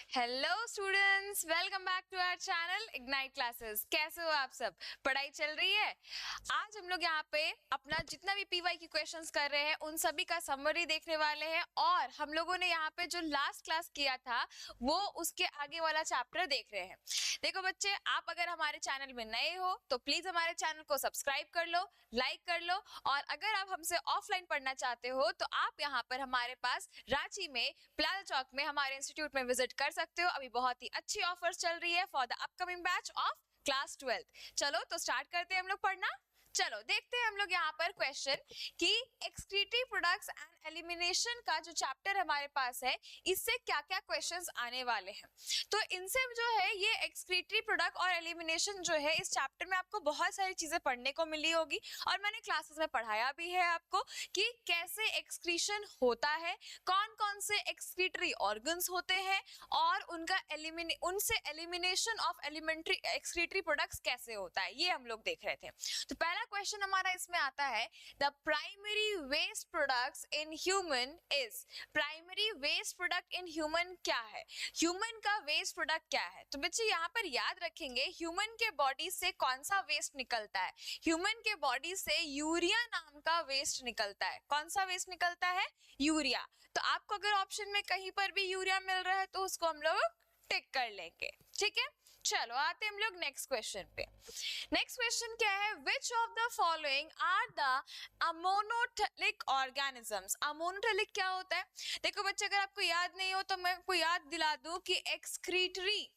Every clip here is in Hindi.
Hello students, welcome back to our channel ignite classes. कैसे हो आप सब? पढ़ाई चल रही है? आज हम लोग यहाँ पे अपना जितना भी पीवाई की क्वेश्चंस कर रहे हैं उन सभी का समरी देखने वाले हैं और हम लोगों ने यहाँ पे जो लास्ट क्लास किया था वो उसके आगे वाला चैप्टर देख रहे हैं। देखो बच्चे, आप अगर हमारे चैनल में नए हो तो प्लीज हमारे चैनल को सब्सक्राइब कर लो, लाइक कर लो और अगर आप हमसे ऑफलाइन पढ़ना चाहते हो तो आप यहाँ पर हमारे पास रांची में प्लाजा चौक में हमारे इंस्टीट्यूट में विजिट कर सकते हो। अभी बहुत ही अच्छी ऑफर्स चल रही है for the upcoming batch of class 12th। चलो तो स्टार्ट करते हैं हम लोग पढ़ना। चलो देखते हैं हम लोग यहाँ पर क्वेश्चन कि एक्सक्रीटरी प्रोडक्ट्स एंड एलिमिनेशन का जो चैप्टर हमारे पास है इससे क्या क्या क्वेश्चंस आने वाले हैं। तो इनसे जो है ये एक्सक्रीटरी प्रोडक्ट और एलिमिनेशन जो है इस चैप्टर में आपको बहुत सारी चीजें पढ़ने को मिली होगी और मैंने क्लासेस में पढ़ाया भी है आपको कि कैसे एक्सक्रीशन होता है, कौन कौन से एक्सक्रीटरी ऑर्गन्स होते हैं और उनका उनसे elimination of elementary excretory products कैसे होता है, ये हम लोग देख रहे थे। तो पहला क्वेश्चन हमारा इसमें आता है, the primary waste products in human is. Primary waste product in human क्या है? ह्यूमन का वेस्ट प्रोडक्ट क्या है? तो बच्चे यहाँ पर याद रखेंगे ह्यूमन के बॉडी से कौन सा वेस्ट निकलता है। ह्यूमन के बॉडी से यूरिया नाम का वेस्ट निकलता है। कौन सा वेस्ट निकलता है? यूरिया। तो आपको अगर ऑप्शन में कहीं पर भी यूरिया मिल रहा है तो उसको हम लोग टिक कर लेंगे, ठीक है। चलो आते हम लोग नेक्स्ट क्वेश्चन पे। नेक्स्ट क्वेश्चन क्या है? Which of the following are the ammonotelic organisms. Ammonotelic क्या होता है? देखो बच्चे, अगर आपको याद नहीं हो तो मैं आपको याद दिला दूं कि एक्सक्रीटरी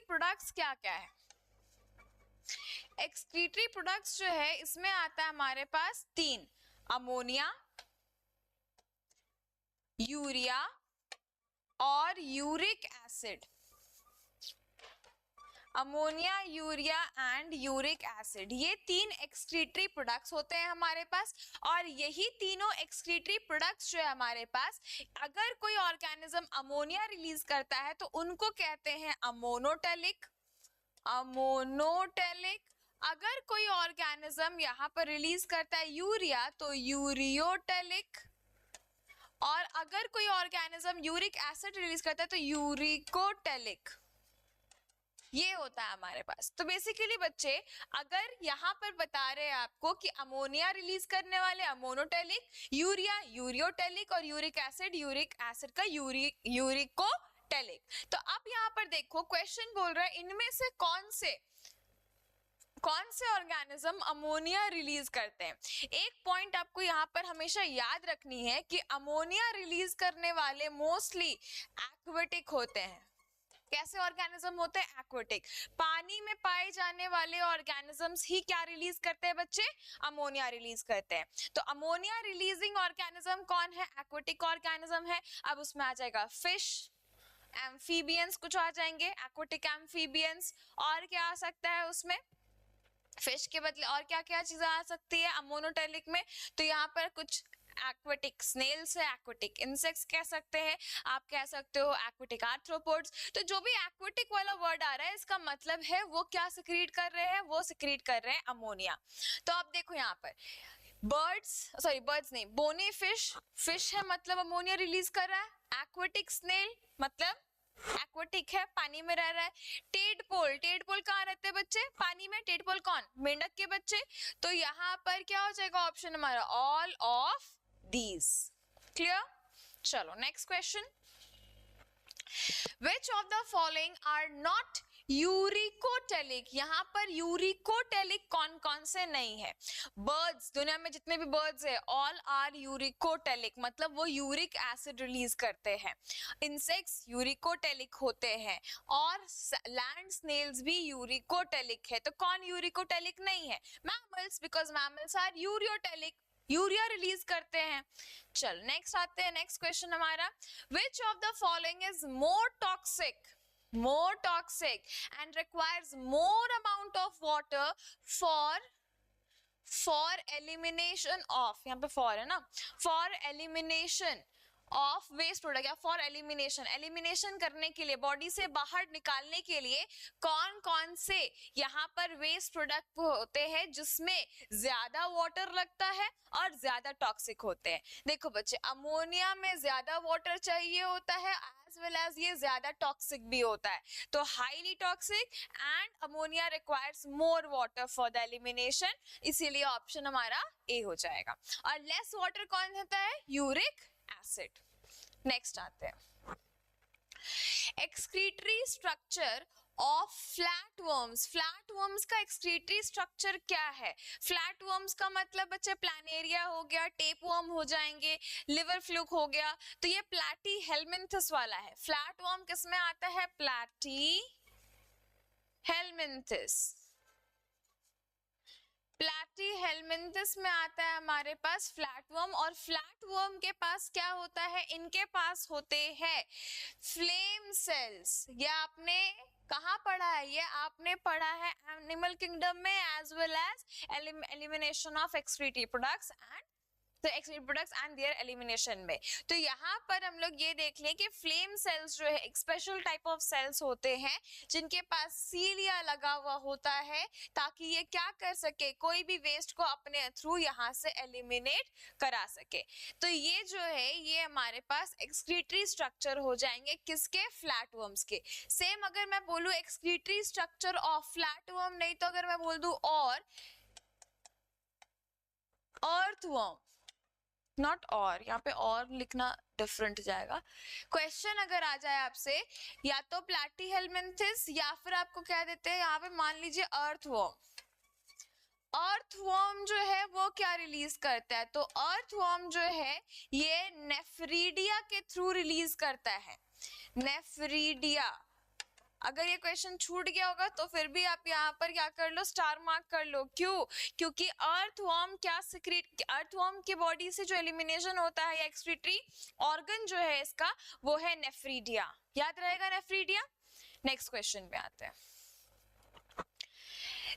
प्रोडक्ट्स क्या क्या है। एक्सक्रीटरी प्रोडक्ट्स जो है इसमें आता है हमारे पास 3, अमोनिया, यूरिया और uric acid. Ammonia, urea and uric acid, ये 3 एक्सक्रीटरी प्रोडक्ट्स होते हैं हमारे पास और यही तीनों एक्सक्रीटरी प्रोडक्ट्स जो है हमारे पास, अगर कोई ऑर्गेनिज्म अमोनिया रिलीज करता है तो उनको कहते हैं अमोनोटेलिक। अगर कोई ऑर्गेनिज्म यहाँ पर रिलीज करता है यूरिया तो यूरियोटेलिक और अगर कोई ऑर्गेनिज्म यूरिक एसिड रिलीज करता है तो यूरिकोटेलिक। ये होता है हमारे पास। तो बेसिकली बच्चे, अगर यहाँ पर बता रहे हैं आपको कि अमोनिया रिलीज करने वाले अमोनोटेलिक, यूरिया यूरियोटेलिक और यूरिक एसिड का यूरिकोटेलिक। तो अब यहाँ पर देखो क्वेश्चन बोल रहा है इनमें से कौन से ऑर्गेनिज्म अमोनिया रिलीज करते हैं। एक पॉइंट आपको यहाँ पर हमेशा याद रखनी है कि अमोनिया रिलीज करने वाले मोस्टली एक्वेटिक होते हैं। कैसे ऑर्गेनिज्म होते हैं? एक्वेटिक। पानी में पाए जाने वाले ऑर्गेनिजम्स ही क्या रिलीज करते हैं बच्चे? अमोनिया रिलीज करते हैं। तो अमोनिया रिलीजिंग ऑर्गेनिज्म कौन है? एक्वेटिक ऑर्गेनिज्म है। अब उसमें आ जाएगा फिश, एम्फीबियंस कुछ आ जाएंगे, एक्वेटिक एम्फीबियंस। और क्या आ सकता है उसमें? फिश के बदले और क्या क्या चीजें आ सकती है अमोनोटेलिक में? तो यहाँ पर कुछ एक्वेटिक स्नेल्स है, एक्वेटिक इंसेक्ट्स कह सकते हैं, आप कह सकते हो एक्वेटिक आर्थ्रोपोड्स। तो जो भी एक्वेटिक वाला वर्ड आ रहा है इसका मतलब है वो क्या सिक्रीट कर रहे हैं? वो सिक्रीट कर रहे हैं अमोनिया। तो अब देखो यहाँ पर बर्ड्स नहीं, बोनी फिश है मतलब अमोनिया रिलीज कर रहा है। एक्वेटिक स्नेल मतलब एक्वेटिक है, पानी में रह रहा है। टेडपोल कहाँ रहते हैं बच्चे? पानी में। टेडपोल कौन? मेंढक के बच्चे। तो यहाँ पर क्या हो जाएगा ऑप्शन हमारा? All of these. क्लियर? चलो next question. Which of the following are not uricotelic. यहाँ पर यूरिकोटेलिक कौन कौन से नहीं है? बर्ड्स, दुनिया में जितने भी बर्ड्स है ऑल आर यूरिकोटेलिक, मतलब वो यूरिक एसिड रिलीज करते हैं। इंसेक्ट्स यूरिकोटेलिक होते हैं और लैंड स्नेल्स भी यूरिकोटेलिक है। तो कौन यूरिकोटेलिक नहीं है? Mammals, because mammals are ureotelic, urea release करते हैं। चल नेक्स्ट आते हैं, नेक्स्ट क्वेश्चन हमारा, which of the following is more toxic and requires more amount of water for elimination of, यहाँ पे for है ना, for elimination of waste product या फॉर एलिमिनेशन, एलिमिनेशन करने के लिए, बॉडी से बाहर निकालने के लिए कौन कौन से यहाँ पर वेस्ट प्रोडक्ट होते हैं जिसमें ज्यादा वाटर लगता है और ज्यादा टॉक्सिक होते हैं। देखो बच्चे, अमोनिया में ज्यादा वाटर चाहिए होता है एज वेल एज ये ज्यादा टॉक्सिक भी होता है, तो highly toxic and ammonia requires more water for the elimination, इसीलिए ऑप्शन हमारा ए हो जाएगा। और लेस वाटर कौन होता है? Uric acid. नेक्स्ट आते हैं, excretory structure of flatworms. Flatworms का एक्सक्रीटरी स्ट्रक्चर क्या है? फ्लैटवर्म्स का मतलब बच्चे प्लानेरिया हो गया, टेपवर्म हो जाएंगे, लिवर फ्लूक हो गया, तो ये प्लैटी हेलमिंथस वाला है। फ्लैटवर्म किस में आता है? प्लैटी हेलमिंथस, प्लैटी हेलमिंथस में आता है हमारे पास फ्लैटवर्म। और फ्लैटवर्म के पास क्या होता है? इनके पास होते हैं फ्लेम सेल्स। ये आपने कहाँ पढ़ा है? ये आपने पढ़ा है एनिमल किंगडम में as well as elimination of excretory products and excretory products and their elimination में। तो यहाँ पर हम लोग ये देख लें कि फ्लेम सेल्स जो है एक स्पेशल टाइप ऑफ सेल्स होते हैं जिनके पास सीलिया लगा हुआ होता है, ताकि ये क्या कर सके, कोई भी वेस्ट को अपने थ्रू यहाँ से एलिमिनेट करा सके। तो ये जो है ये हमारे पास एक्सक्रीटरी स्ट्रक्चर हो जाएंगे किसके? फ्लैटवर्म्स के। सेम अगर मैं बोलूं एक्सक्रीटरी स्ट्रक्चर ऑफ फ्लैटवर्म, नहीं तो अगर मैं बोल दूं और अर्थवर्म, नॉट और, यहाँ पे और लिखना डिफरेंट जाएगा। क्वेश्चन अगर आ जाए आपसे या तो प्लैटी हेलमिंथस या फिर आपको क्या देते हैं यहाँ पे, मान लीजिए अर्थवर्म। अर्थवर्म जो है वो क्या रिलीज करता है? तो अर्थवर्म जो है ये नेफ्रीडिया के थ्रू रिलीज करता है, नेफ्रीडिया। अगर ये क्वेश्चन छूट गया होगा तो फिर भी आप यहाँ पर क्या कर लो, स्टार मार्क कर लो। क्यों? क्योंकि अर्थवर्म क्या सिक्रीट, अर्थवर्म की बॉडी से जो एलिमिनेशन होता है या एक्सक्रीटरी ऑर्गन जो है इसका, वो है नेफ्रीडिया। याद रहेगा नेफ्रीडिया। नेक्स्ट क्वेश्चन पे आते हैं,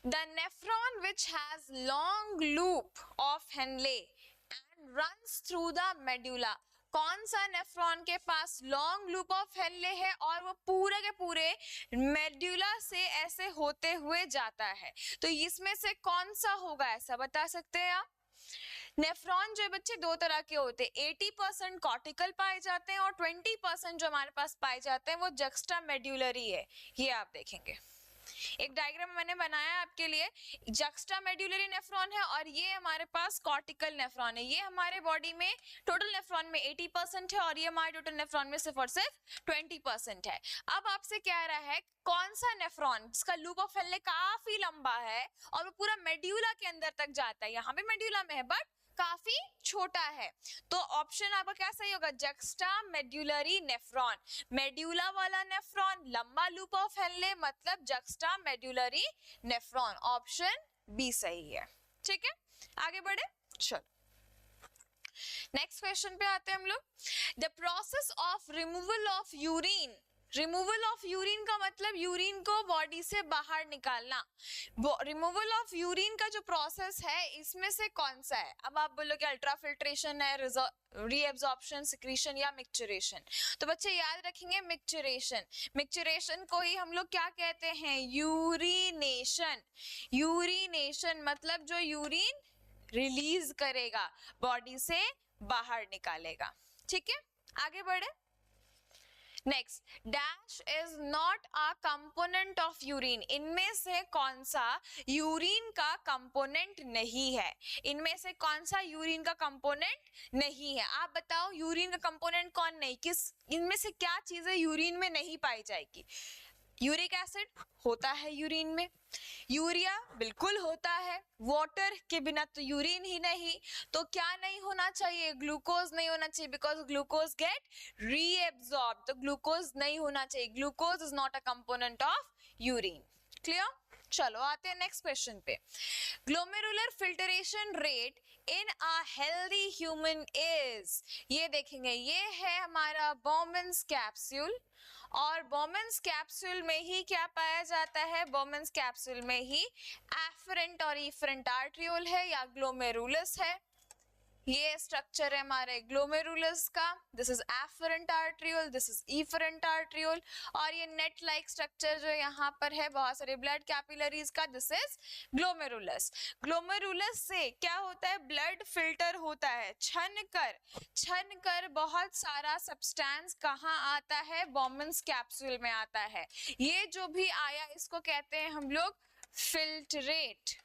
the nephron which has long loop of Henley and runs through the medulla. कौन सा नेफ्रॉन के पास लॉन्ग लूप ऑफ हेनले है और वो पूरे के पूरे मेडुला से ऐसे होते हुए जाता है? तो इसमें से कौन सा होगा, ऐसा बता सकते हैं आप? नेफ्रॉन जो है बच्चे दो तरह के होते हैं, 80% कॉर्टिकल पाए जाते हैं और 20% जो हमारे पास पाए जाते हैं वो जक्स्टा मेडुलरी है। ये आप देखेंगे, एक डायग्राम मैंने बनाया आपके लिए, जक्स्टा मेडुलरी नेफ्रॉन है और ये हमारे पास कॉर्टिकल नेफ्रॉन है। ये हमारे बॉडी में टोटल नेफ्रॉन में 80% है और ये हमारे टोटल नेफ्रॉन में सिर्फ और सिर्फ 20% है। अब आपसे कह रहा है कौन सा नेफ्रॉन जिसका लूप ऑफ हेनले काफी लंबा है और वो पूरा मेडुला के अंदर तक जाता है, यहाँ भी मेडुला में है बट काफी छोटा है। तो ऑप्शन आपका क्या सही होगा? जक्स्टा मेडुलरी नेफ्रॉन, मेडुला वाला नेफ्रॉन, लंबा लूप ऑफ हेनले, मतलब juxtamedullary nephron. Option B सही है। ठीक है, आगे बढ़े, चलो नेक्स्ट क्वेश्चन पे आते हैं हम लोग। The process of removal of urine, removal of urine का मतलब यूरिन को बॉडी से बाहर निकालना। रिमूवल ऑफ यूरिन का जो प्रोसेस है इसमें से कौन सा है? अब आप बोलोगे अल्ट्राफिल्ट्रेशन है, रीएब्जॉर्प्शन, सिक्रीशन या मिक्सचरेशन। तो बच्चे याद रखेंगे मिक्सचरेशन। मिक्सचरेशन को ही हम लोग क्या कहते हैं? यूरिनेशन। यूरिनेशन मतलब जो यूरिन रिलीज करेगा, बॉडी से बाहर निकालेगा। ठीक है, आगे बढ़े। Next, dash is not a component of urine. इनमें से कौन सा यूरिन का कंपोनेंट नहीं है? इनमें से कौन सा यूरिन का कंपोनेंट नहीं है? आप बताओ यूरिन का कंपोनेंट कौन नहीं, किस इनमें से क्या चीजें यूरिन में नहीं पाई जाएगी? यूरिक एसिड होता है यूरिन में, यूरिया बिल्कुल होता है, वाटर के बिना तो यूरिन ही नहीं। तो क्या नहीं होना चाहिए? ग्लूकोज नहीं होना चाहिए, बिकॉज ग्लूकोज गेट रीएब्सॉर्ब, तो ग्लूकोज नहीं होना चाहिए। Glucose is not a component of urine. Clear? चलो आते हैं नेक्स्ट क्वेश्चन पे। Glomerular filtration rate in a healthy human is, ये देखेंगे, ये है हमारा बोमेन्स कैप्सूल और बोमेन्स कैप्सूल में ही क्या पाया जाता है? बोमेन्स कैप्सूल में ही एफरेंट और इफरेंट आर्ट्रियोल है या ग्लोमेरुलस है। ये स्ट्रक्चर है हमारे ग्लोमेरुलस का, this is afferent arteriole, this is efferent arteriole, और ये नेट लाइक स्ट्रक्चर जो यहाँ पर है बहुत सारे ब्लड कैपिलरीज का, दिस इज ग्लोमेरुलस। ग्लोमेरुलस से क्या होता है, ब्लड फिल्टर होता है, छन कर बहुत सारा सब्सटेंस कहाँ आता है, बॉमन्स कैप्सूल में आता है। ये जो भी आया इसको कहते हैं हम लोग फिल्ट्रेट।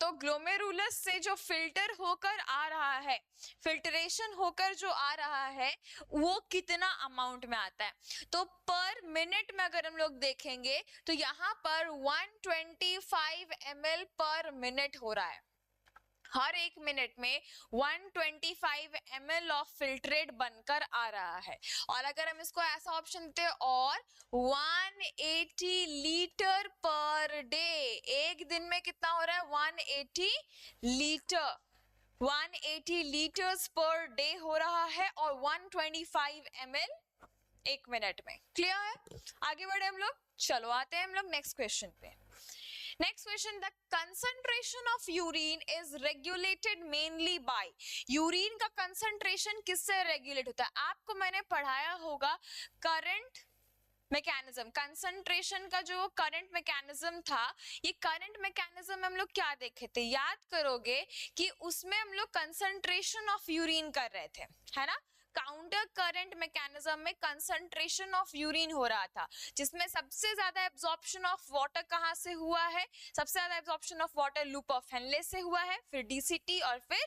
तो ग्लोमेरुलस से जो फिल्टर होकर आ रहा है, फिल्ट्रेशन होकर जो आ रहा है वो कितना अमाउंट में आता है, तो पर मिनट में अगर हम लोग देखेंगे तो यहाँ पर 125 ml पर मिनट हो रहा है। हर एक मिनट में 125 ml ऑफ फिल्ट्रेट बनकर आ रहा है। और अगर हम इसको ऐसा ऑप्शन देते हैं और 180 लीटर पर डे, एक दिन में कितना हो रहा है, 180 लीटर, 180 लीटर्स पर डे हो रहा है, और 125 ml एक मिनट में। क्लियर है? आगे बढ़े हम लोग, चलो आते हैं हम लोग नेक्स्ट क्वेश्चन पे। Next question, the concentration of urine is regulated mainly by, urine का concentration किससे रेगुलेट होता है, आपको मैंने पढ़ाया होगा करंट मैकेनिज्म, कंसंट्रेशन का जो करंट मैकेनिज्म था, ये करंट मैकेनिज्म हम लोग क्या देखे थे, याद करोगे कि उसमें हम लोग कंसंट्रेशन ऑफ यूरिन कर रहे थे, है ना। काउंटर करंट मैकेनिज्म में कंसंट्रेशन ऑफ यूरिन हो रहा था, जिसमें सबसे ज्यादा एब्जॉर्प्शन ऑफ वाटर कहाँ से हुआ है, सबसे ज्यादा absorption of water loop of Henley से हुआ है, फिर डीसीटी और फिर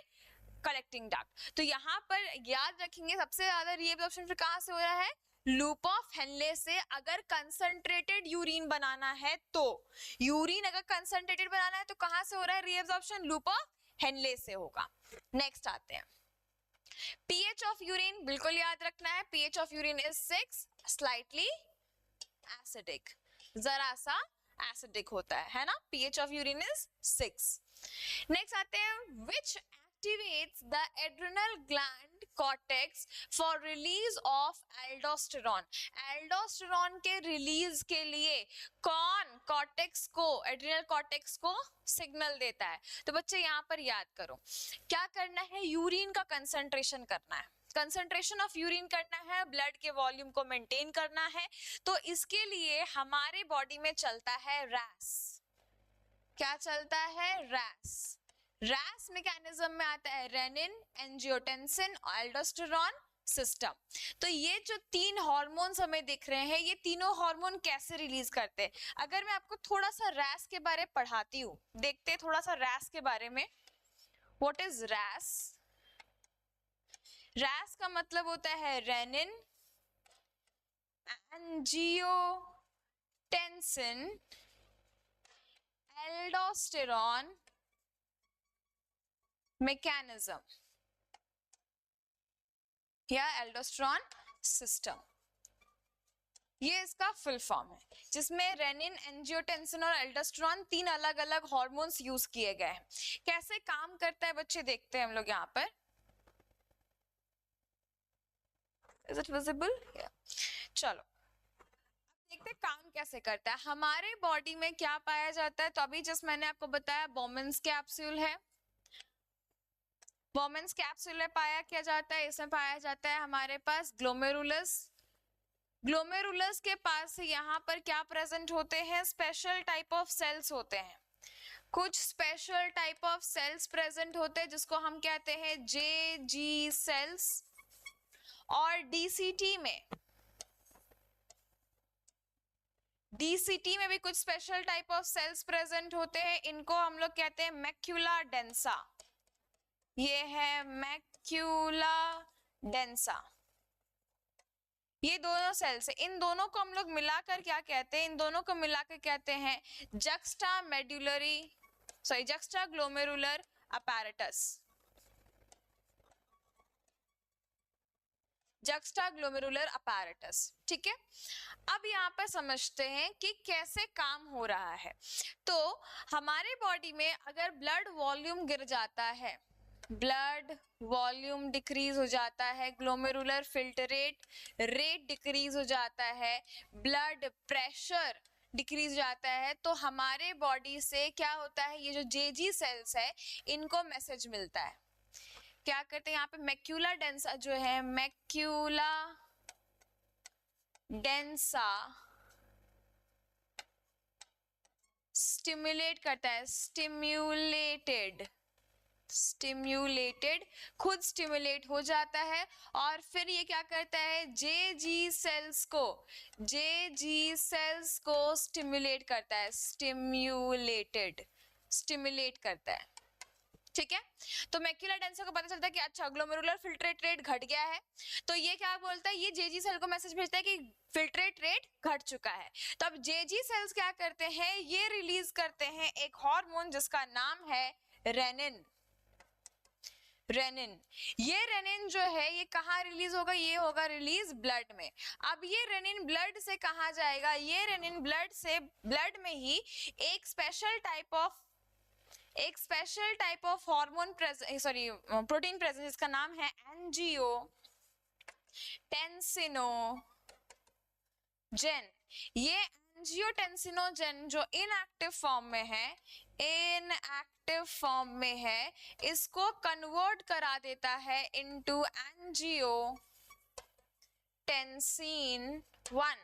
कलेक्टिंग डक्ट। तो यहाँ पर याद रखेंगे सबसे ज्यादा रीएब्जॉर्प्शन फिर कहाँ से हो रहा है, लूप ऑफ हेनले से। अगर कंसंट्रेटेड यूरिन बनाना है तो, यूरिन अगर कंसंट्रेटेड बनाना है तो कहाँ से हो रहा है रीएब्जॉर्प्शन, लूप ऑफ हेनले से होगा। नेक्स्ट आते हैं, pH ऑफ यूरिन बिल्कुल याद रखना है, pH of urine is 6, slightly acidic, जरा सा एसिडिक होता है ना, pH of urine is 6। Next आते हैं, which activates the adrenal gland cortex for release of aldosterone, aldosterone के रिलीज के लिए कौन कॉर्टेक्स को, एड्रिनल कॉर्टेक्स को सिग्नल देता है। तो बच्चे यहाँ पर याद करो, क्या करना है, यूरिन का कंसंट्रेशन करना है, कंसंट्रेशन ऑफ यूरिन करना है, ब्लड के वॉल्यूम को मेंटेन करना है, तो इसके लिए हमारे बॉडी में चलता है रैस। क्या चलता है, रैस। रैस मैकेनिज्म में आता है रेनिन, एंजियोटेंसिन, एल्डोस्टेरॉन सिस्टम। तो ये जो तीन हार्मोन्स हमें दिख रहे हैं, ये तीनों हार्मोन कैसे रिलीज करते हैं, अगर मैं आपको थोड़ा सा रैस के बारे में पढ़ाती हूँ, देखते हैं थोड़ा सा रैस के बारे में। What is रैस? रैस का मतलब होता है रेनिन, एंजियोटेंसिन, एल्डोस्टेरॉन मैकेनिज्म या एल्डोस्टेरॉन सिस्टम, ये इसका फुल फॉर्म है, जिसमें रेनिन, एंजियोटेंसिन और एल्डोस्टेरॉन तीन अलग अलग हार्मोन्स यूज किए गए हैं। कैसे काम करता है बच्चे, देखते हैं हम लोग यहाँ पर। Is it visible? चलो देखते हैं काम कैसे करता है। हमारे बॉडी में क्या पाया जाता है, तो अभी जस्ट मैंने आपको बताया बॉमन्स कैप्सूल है, बॉमन्स कैप्सूल में पाया क्या जाता है, इसमें पाया जाता है हमारे पास ग्लोमेरुलस। ग्लोमेरुलस के पास यहाँ पर क्या प्रेजेंट होते हैं, स्पेशल टाइप ऑफ सेल्स होते हैं, कुछ special type of cells present होते हैं जिसको हम कहते हैं जेजी सेल्स। और डीसीटी में भी कुछ special type of cells present होते हैं, इनको हम लोग कहते हैं मैक्यूला डेंसा। ये है मैक्यूला डेंसा, ये दोनों सेल्स है, इन दोनों को हम लोग मिलाकर क्या कहते हैं, इन दोनों को मिलाकर कहते हैं juxta glomerular apparatus, juxta glomerular apparatus. ठीक है, अब यहाँ पर समझते हैं कि कैसे काम हो रहा है। तो हमारे बॉडी में अगर ब्लड वॉल्यूम गिर जाता है, ब्लड वॉल्यूम डिक्रीज हो जाता है, ग्लोमेरुलर फिल्ट्रेट रेट डिक्रीज हो जाता है, ब्लड प्रेशर डिक्रीज जाता है तो हमारे बॉडी से क्या होता है, ये जो जेजी सेल्स है इनको मैसेज मिलता है, क्या करते हैं यहाँ पे मैक्यूला डेंसा जो है, मैक्यूला डेंसा स्टिमुलेट करता है, स्टिम्युलेटेड खुद स्टिमुलेट हो जाता है और फिर ये क्या करता है, जे जी सेल्स को स्टिमुलेट करता है, स्टिमुलेट करता है। ठीक है, तो मैक्यूला डेंसा को पता चलता है कि अच्छा ग्लोमेरुलर फिल्ट्रेट रेट घट गया है, तो ये क्या बोलता है, ये जेजी सेल को मैसेज भेजता है कि फिल्ट्रेट रेट घट चुका है। तो अब जेजी सेल्स क्या करते हैं, ये रिलीज करते हैं एक हार्मोन जिसका नाम है रेनिन। ये रेनिन जो है ये कहाँ रिलीज होगा, ये होगा रिलीज ब्लड में। अब ये रेनिन ब्लड से कहाँ जाएगा, ये रेनिन ब्लड में ही एक special type of hormone protein presence जिसका नाम है एंजियोटेंसिनोजेन। ये एंजियोटेंसिनोजेन जो इनएक्टिव फॉर्म में है इसको कन्वर्ट करा देता है इनटू एंजियोटेंसिन 1।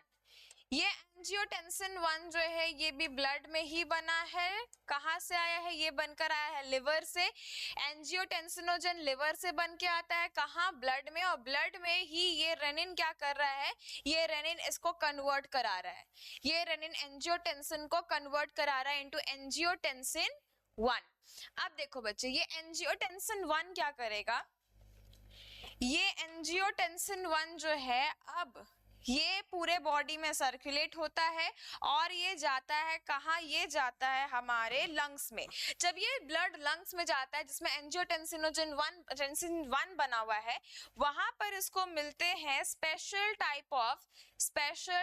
ये एंजियोटेंसिन 1 जो है ये भी ब्लड में ही बना है, कहाँ से आया है, ये बनकर आया है लिवर से। एंजियोटेंसिनोजेन लिवर से बन के आता है कहाँ, ब्लड में, और ब्लड में ही ये रेनिन क्या कर रहा है, ये रेनिन इसको कन्वर्ट करा रहा है, ये रेनिन एंजियोटेंसिन को कन्वर्ट करा रहा है इनटू एंजियोटेंसिन 1। अब देखो बच्चे, ये एंजियोटेंसिन 1 क्या करेगा, ये एंजियोटेंसिन 1 जो है अब ये पूरे बॉडी में सर्कुलेट होता है और ये जाता है कहाँ, ये जाता है हमारे लंग्स में। जब ये ब्लड लंग्स में जाता है जिसमें एंजियोटेंसिन 1 बना हुआ है, वहां पर इसको मिलते हैं स्पेशल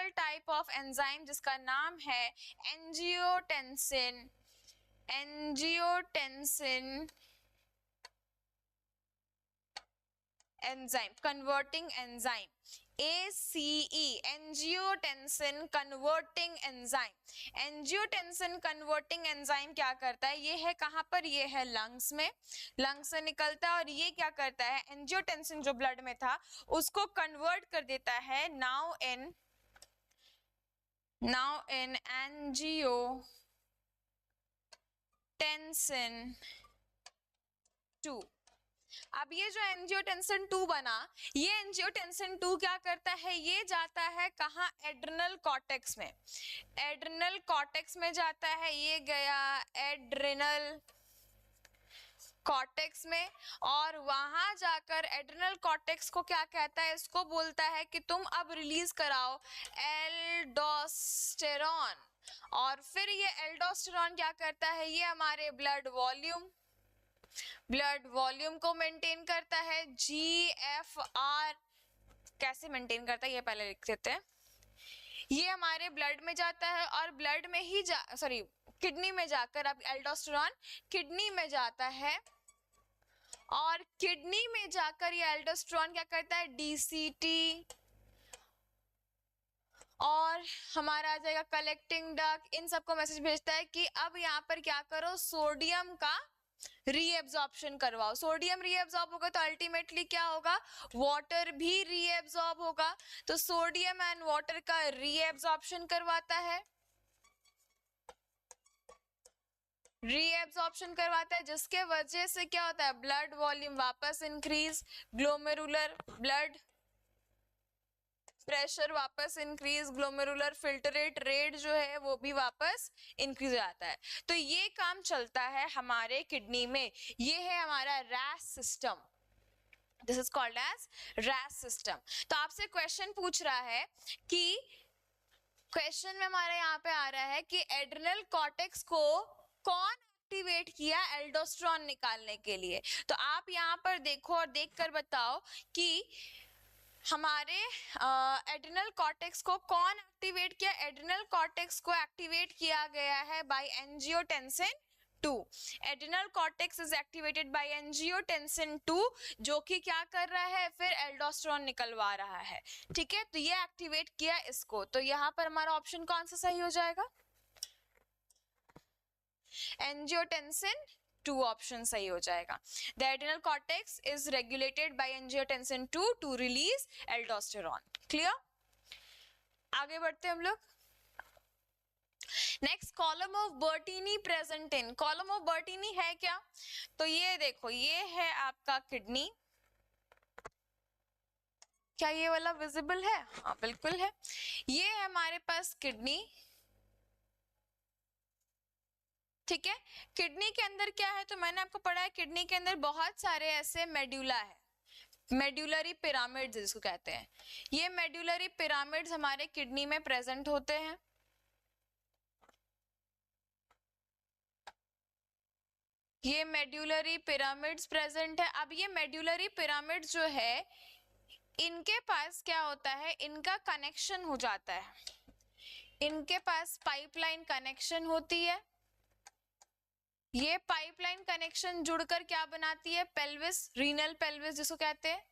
टाइप ऑफ एंजाइम जिसका नाम है angiotensin enzyme converting enzyme, ACE, angiotensin converting enzyme. Angiotensin converting enzyme क्या करता है, ये है कहाँ पर, ये है लंग्स में, लंग्स से निकलता है और ये क्या करता है, एंजियोटेंसिन जो ब्लड में था उसको कन्वर्ट कर देता है नाउ इन एंजियोटेंसिन 2। अब ये जो एंजियोटेंसिन 2 बना, ये एंजियोटेंसिन 2 क्या करता है, ये जाता है कहाँ, एड्रिनल कॉर्टेक्स में, एड्रिनल कॉर्टेक्स में जाता है, ये गया एड्रिनल कॉर्टेक्स में और वहां जाकर एड्रिनल कॉर्टेक्स को क्या कहता है, इसको बोलता है कि तुम अब रिलीज कराओ एल्डोस्टेरॉन। और फिर ये एल्डोस्टेरॉन क्या करता है, ये हमारे ब्लड वॉल्यूम को मेंटेन करता है। GFR कैसे मेंटेन करता है ये पहले लिख देते हैं। ये हमारे ब्लड में जाता है और ब्लड में ही किडनी में जाकर, अब एल्डोस्टेरॉन किडनी में जाता है और किडनी में जाकर ये एल्डोस्टेरॉन क्या करता है, DCT और हमारा आ जाएगा कलेक्टिंग डक्ट, इन सबको मैसेज भेजता है कि अब यहाँ पर क्या करो, सोडियम का रीएब्जॉर्प्शन करवाओ। सोडियम रीएब्जॉर्ब होगा तो अल्टीमेटली क्या होगा, वाटर भी रीएब्जॉर्ब होगा, तो सोडियम एंड वाटर का रीएब्जॉर्प्शन करवाता है, जिसके वजह से क्या होता है, ब्लड वॉल्यूम वापस इंक्रीज, ग्लोमेरुलर ब्लड प्रेशर वापस इंक्रीज, ग्लोमेरुलर फिल्ट्रेट रेट जो है वो भी वापस इंक्रीज हो जाता है। तो ये काम चलता है हमारे किडनी में, ये है हमारा race system, this is called as race system. तो आपसे क्वेश्चन पूछ रहा है कि क्वेश्चन में हमारे यहाँ पे आ रहा है कि एड्रिनल कॉर्टेक्स को कौन एक्टिवेट किया एल्डोस्टेरॉन निकालने के लिए। तो आप यहाँ पर देखो और देखकर बताओ कि हमारे एड्रिनल कॉर्टेक्स को कौन एक्टिवेट किया। एड्रिनल कॉर्टेक्स को एक्टिवेट किया गया है by angiotensin 2। Adrenal cortex is activated by angiotensin 2 जो कि क्या कर रहा है, फिर एल्डोस्टेरॉन निकलवा रहा है। ठीक है, तो ये एक्टिवेट किया इसको, तो यहाँ पर हमारा ऑप्शन कौन सा सही हो जाएगा, एंजियोटेंसिन 2 ऑप्शन सही हो जाएगा. The adrenal cortex is regulated by angiotensin 2 to release aldosterone. Clear? आगे बढ़ते हैं हम लोग. Next, column of Bertini present in. Column of Bertini है क्या? तो ये देखो, ये है आपका किडनी. क्या ये वाला विजिबल है? हाँ बिल्कुल है. ये है हमारे पास किडनी. ठीक है. किडनी के अंदर क्या है? तो मैंने आपको पढ़ा है किडनी के अंदर बहुत सारे ऐसे मेड्यूला है, मेड्यूलरी पिरामिड्स जिसको कहते हैं. ये मेड्यूलरी पिरामिड्स हमारे किडनी में प्रेजेंट होते हैं. ये मेड्यूलरी पिरामिड्स प्रेजेंट है. अब ये मेड्यूलरी पिरामिड्स जो है, इनके पास क्या होता है, इनका कनेक्शन हो जाता है. इनके पास पाइपलाइन कनेक्शन होती है. ये पाइपलाइन कनेक्शन जुड़कर क्या बनाती है? पेल्विस, रीनल पेल्विस जिसको कहते हैं.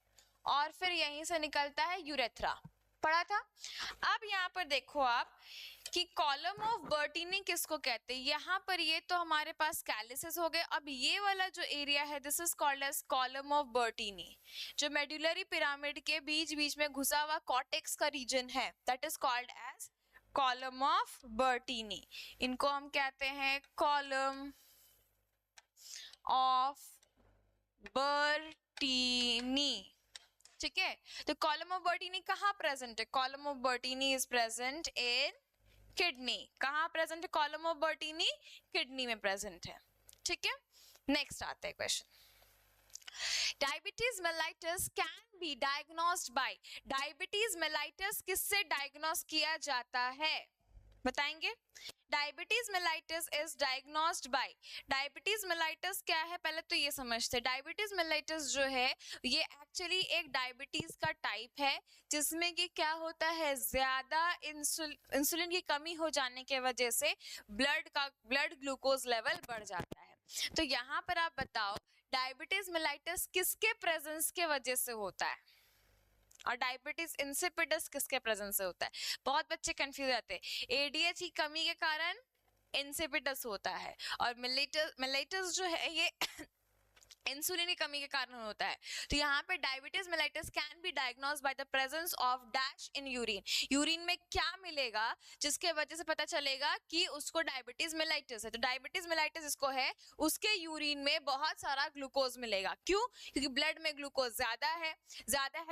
और फिर यहीं से निकलता है यूरेथ्रा. पढ़ा था. अब यहाँ पर देखो आप कि कॉलम ऑफ बर्टीनी किसको कहते हैं. यहाँ पर ये तो हमारे पास कैलिसेस हो गए. अब ये वाला जो एरिया है, this is called as column of Bertini. जो मेड्यूलरी पिरामिड के बीच बीच में घुसा हुआ कॉर्टेक्स का रीजन है, that is called as column of Bertini. इनको हम कहते हैं कॉलम ऑफ बर्टीनी. ठीक है. तो कॉलम ऑफ बर्टीनी कहाँ प्रेजेंट है? Column of बर्टीनी is present in kidney. कहाँ प्रेजेंट है कॉलम ऑफ बर्टीनी? किडनी में प्रेजेंट है. ठीक है. नेक्स्ट आता है question. Diabetes mellitus can be diagnosed bye. Diabetes mellitus किससे डायग्नोस किया जाता है? बताएंगे. Diabetes mellitus is diagnosed bye. Diabetes mellitus क्या है पहले तो ये समझते हैं. डायबिटीज मेलाइटस जो है ये एक्चुअली एक डायबिटीज का टाइप है जिसमें कि क्या होता है, ज्यादा इंसुलिन की कमी हो जाने के वजह से ब्लड ग्लूकोज लेवल बढ़ जाता है. तो यहाँ पर आप बताओ डायबिटीज मेलाइटस किसके प्रेजेंस के वजह से होता है और डायबिटीज इंसिपिडस किसके प्रेजेंस से होता है? बहुत बच्चे कंफ्यूज रहते हैं. एडीएच की कमी के कारण इंसिपिडस होता है और मेलाइटस जो है ये इंसुलिन की कमी के कारण होता है. तो यहाँ पे diabetes mellitus can be diagnosed by the presence of dash in urine. Urine में क्या मिलेगा जिसके वजह से पता चलेगा कि उसको डायबिटीज मेलाइटस है? तो डायबिटीज मेलाइटस इसको है, उसके यूरिन में बहुत सारा ग्लूकोज मिलेगा. क्यों? क्योंकि ब्लड में ग्लूकोज ज्यादा है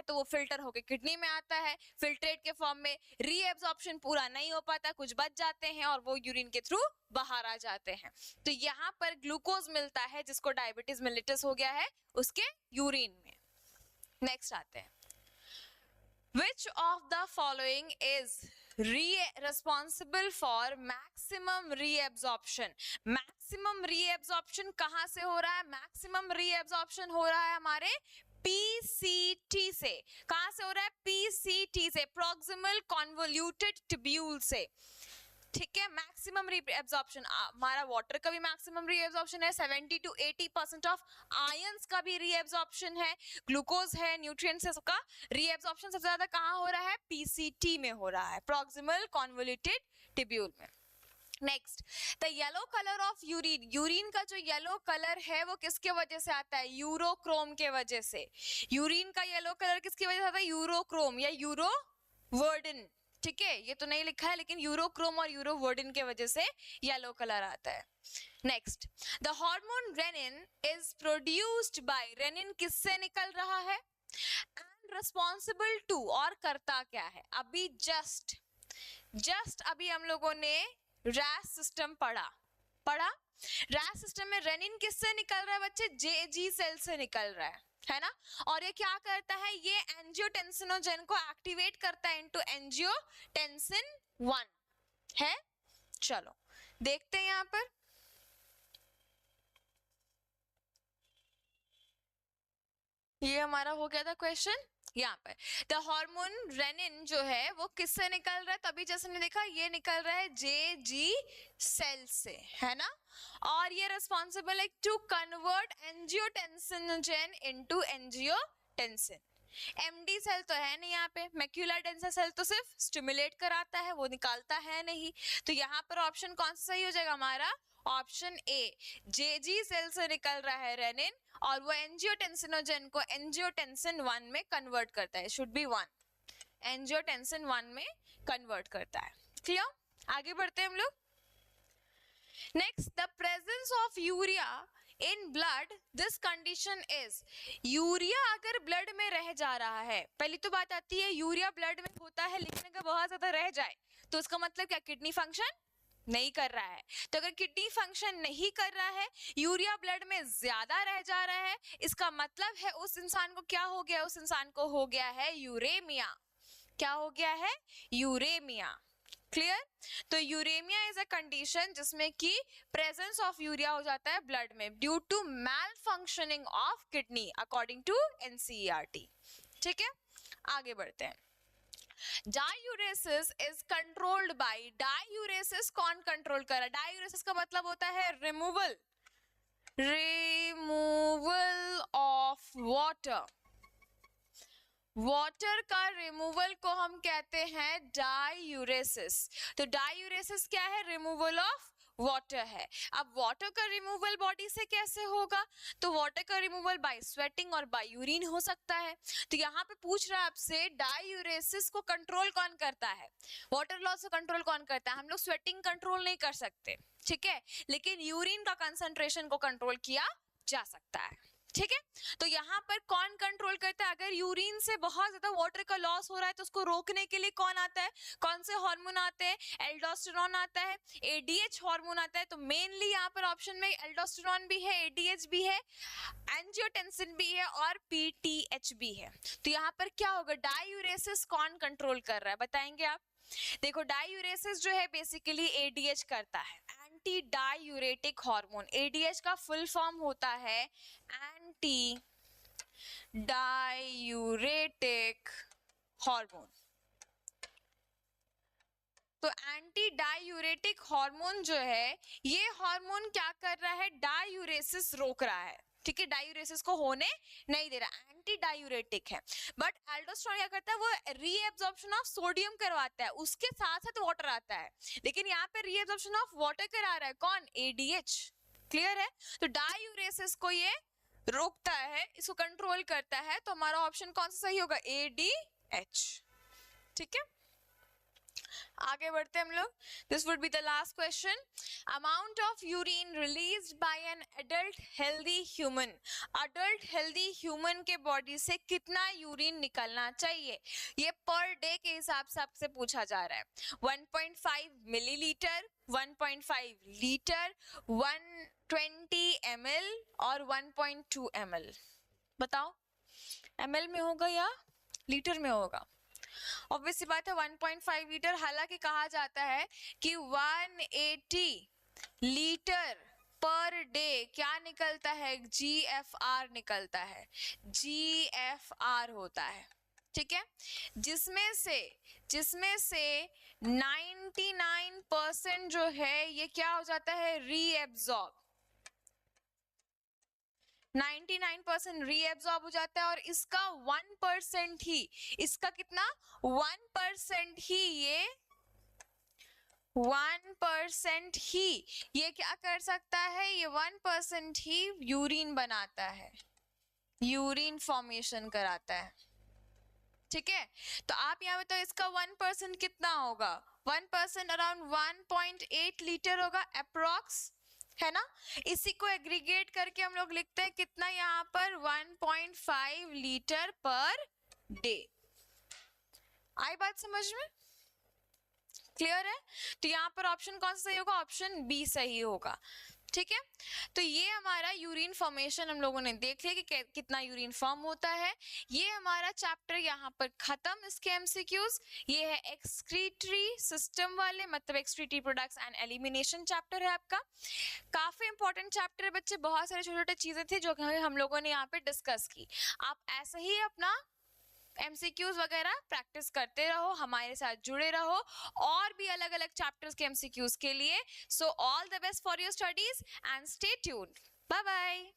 तो वो फिल्टर होकर किडनी में आता है. फिल्ट्रेट के फॉर्म में रीएब्जॉर्प्शन पूरा नहीं हो पाता, कुछ बच जाते हैं और वो यूरिन के थ्रू बाहर आ जाते हैं. तो यहाँ पर ग्लूकोज मिलता है जिसको डायबिटीज मेलिटस हो गया है उसके यूरिन में. नेक्स्ट आते हैं. Which of the following is responsible for maximum reabsorption? Maximum reabsorption कहां से हो रहा है? मैक्सिमम रीएब्जॉर्प्शन हो रहा है हमारे पीसीटी से. कहां से हो रहा है? पीसीटी से, प्रॉक्सिमल कॉन्वोल्यूटेड ट्यूब्यूल से. ठीक है. मैक्सिमम रीएब्जॉर्प्शन हमारा वाटर का भी मैक्सिमम रीएब्जॉर्प्शन है. 70 to 80% ऑफ आयंस का भी रीएब्जॉर्प्शन है. ग्लूकोज है, न्यूट्रिएंट्स है, सबका रीएब्जॉर्प्शन सबसे ज्यादा कहां हो रहा है? पीसीटी में हो रहा है, प्रॉक्सिमल कॉन्वोल्यूटेड ट्यूब्यूल में. Next, the yellow colour of urine. Urine का जो येलो कलर है वो किसके वजह से आता है? यूरोक्रोम के वजह से. यूरिन का येलो कलर किसकी वजह से आता है? यूरोक्रोम या यूरोवर्डिन. ठीक है, ये तो नहीं लिखा है लेकिन यूरोक्रोम और यूरोवर्डिन के वजह से येलो कलर आता है. Next, the hormone renin is produced by. Renin किससे निकल रहा है? एंड रिस्पॉन्सिबल टू, और करता क्या है? अभी जस्ट अभी हम लोगों ने रैस सिस्टम पढ़ा. रैस सिस्टम में रेनिन किससे निकल रहा है बच्चे? जेजी सेल से निकल रहा है ना. और ये क्या करता है? ये एंजियोटेंसिनोजेन को एक्टिवेट करता है इनटू एंजियोटेंसिन 1 है. चलो देखते हैं यहां पर. ये हमारा हो गया था क्वेश्चन. यहाँ पर द हार्मोन रेनिन जो है वो किससे निकल रहा है? तभी जैसे हमने देखा ये निकल रहा है जेजी सेल से, है ना. और ये रिस्पॉन्सिबल है to convert angiotensinogen into angiotensin. MD cell तो है नहीं यहाँ पे. मैक्यूलर डेंसर सेल तो सिर्फ स्टिमुलेट कराता है, वो निकालता है नहीं. तो यहाँ पर ऑप्शन कौन सा सही हो जाएगा हमारा? ऑप्शन ए, जेजी सेल से निकल रहा है रेनिन और वो एंजियोटेंसिनोजन को एंजियोटेंसिन 1 में कन्वर्ट करता है, शुड बी 1, एंजियोटेंसिन 1 में कन्वर्ट करता है। क्लियर? आगे बढ़ते हैं हम लोग। Next, the presence of urea in blood, this condition is, urea अगर ब्लड में रह जा रहा है, पहली तो बात आती है यूरिया ब्लड में होता है लेकिन अगर बहुत ज्यादा रह जाए तो उसका मतलब क्या, किडनी फंक्शन नहीं कर रहा है। तो अगर किडनी फंक्शन नहीं कर रहा है, यूरिया ब्लड में ज्यादा रह जा रहा है, इसका मतलब है उस इंसान को क्या हो गया, उस इंसान को हो गया है यूरेमिया। क्या हो गया है? यूरेमिया। क्लियर? तो यूरेमिया इज अ कंडीशन जिसमें कि प्रेजेंस ऑफ यूरिया हो जाता है ब्लड में due to malfunctioning of kidney according to NCERT. ठीक है, आगे बढ़ते हैं। Diuresis is controlled by, diuresis कौन कंट्रोल कर रहा है? डायूरेसिस का मतलब होता है removal, removal of water, water का रिमूवल को हम कहते हैं डायूरेसिस। तो डायूरेसिस क्या है? रिमूवल ऑफ वाटर है। अब वाटर का रिमूवल बॉडी से कैसे होगा? तो वाटर का रिमूवल बाय स्वेटिंग और बाय यूरिन हो सकता है। तो यहाँ पे पूछ रहा है आपसे डायूरेसिस को कंट्रोल कौन करता है, वाटर लॉस को कंट्रोल कौन करता है? हम लोग स्वेटिंग कंट्रोल नहीं कर सकते, ठीक है, लेकिन यूरिन का कंसंट्रेशन को कंट्रोल किया जा सकता है। ठीक है, तो यहाँ पर कौन कंट्रोल करता है? अगर यूरिन से बहुत ज्यादा वाटर का लॉस हो रहा है तो उसको रोकने के लिए कौन आता है? कौन से हार्मोन आते हैं? एल्डोस्टेरोन आता है, एडीएच हार्मोन आता है। तो मेनली यहाँ पर ऑप्शन में एल्डोस्टेरोन भी है, एडीएच भी है, एंजियोटेंसिन भी है और पीटीएच भी है। तो यहाँ पर क्या होगा? डायूरेसिस कौन कंट्रोल कर रहा है बताएंगे आप? देखो, डायूरेसिस जो है बेसिकली एडीएच करता है, एंटी डायूरेटिक हार्मोन। एडीएच का फुल फॉर्म होता है एंटी डायूरेटिक हार्मोन। तो एंटी डायूरेटिक हार्मोन जो है, ये हार्मोन क्या कर रहा है? डायूरेसिस रोक रहा है, ठीक है, डायूरेसिस को होने नहीं दे रहा, एंटी डायूरेटिक है। बट एल्डोस्टेरोन क्या करता है? वो रीएब्जॉर्प्शन ऑफ सोडियम करवाता है, उसके साथ साथ वाटर आता है, लेकिन यहाँ पे रीएब्जॉर्प्शन ऑफ वाटर करा रहा है कौन? एडीएच। क्लियर है? तो डायूरेसिस को ये रोकता है, इसको कंट्रोल करता है। तो हमारा ऑप्शन कौन सा सही होगा? एडीएच। ठीक है, आगे बढ़ते हैं हम लोग। This would be the last question. Amount of urine released by an adult healthy human, adult healthy human के बॉडी से कितना यूरिन निकलना चाहिए? ये पर डे के हिसाब से आपसे पूछा जा रहा है। 1.5 मिलीलीटर, 1.5 लीटर, 120 ml और 1.2 ml। बताओ ml में होगा या लीटर में होगा? ऑब्वियसली बात है 1.5 लीटर। हालांकि कहा जाता है कि 180 लीटर पर डे क्या निकलता है? GFR निकलता है, GFR होता है, ठीक है, जिसमें से 99% जो है ये क्या हो जाता है? रीएब्सॉर्ब, 99% रीएब्सॉर्ब हो जाता है और इसका 1% ही, इसका कितना? 1% ही, ये 1% ही ये क्या कर सकता है? ये 1% ही यूरिन बनाता है, यूरिन फॉर्मेशन कराता है। ठीक है, तो आप यहाँ बताओ इसका 1% कितना होगा? 1% अराउंड 1.8 लीटर होगा अप्रोक्स, है ना। इसी को एग्रीगेट करके हम लोग लिखते हैं कितना यहाँ पर? 1.5 लीटर पर डे। आई बात समझ में? क्लियर है? तो यहाँ पर ऑप्शन कौन सा सही होगा? ऑप्शन बी सही होगा। ठीक है, तो ये हमारा यूरिन फॉर्मेशन हम लोगों ने देख लिया कि कितना यूरिन फॉर्म होता है। ये हमारा चैप्टर यहाँ पर खत्म। इसके एमसीक्यूज ये है एक्सक्रीटरी सिस्टम वाले, मतलब excretory products and elimination chapter है आपका। काफी इंपॉर्टेंट चैप्टर है बच्चे, बहुत सारे छोटे छोटे चीजें थी जो हम लोगों ने यहाँ पे डिस्कस की। आप ऐसे ही अपना एमसीक्यूज वगैरह प्रैक्टिस करते रहो, हमारे साथ जुड़े रहो और भी अलग अलग चैप्टर्स के एमसीक्यूज के लिए। So all the best for your studies and stay tuned. Bye bye.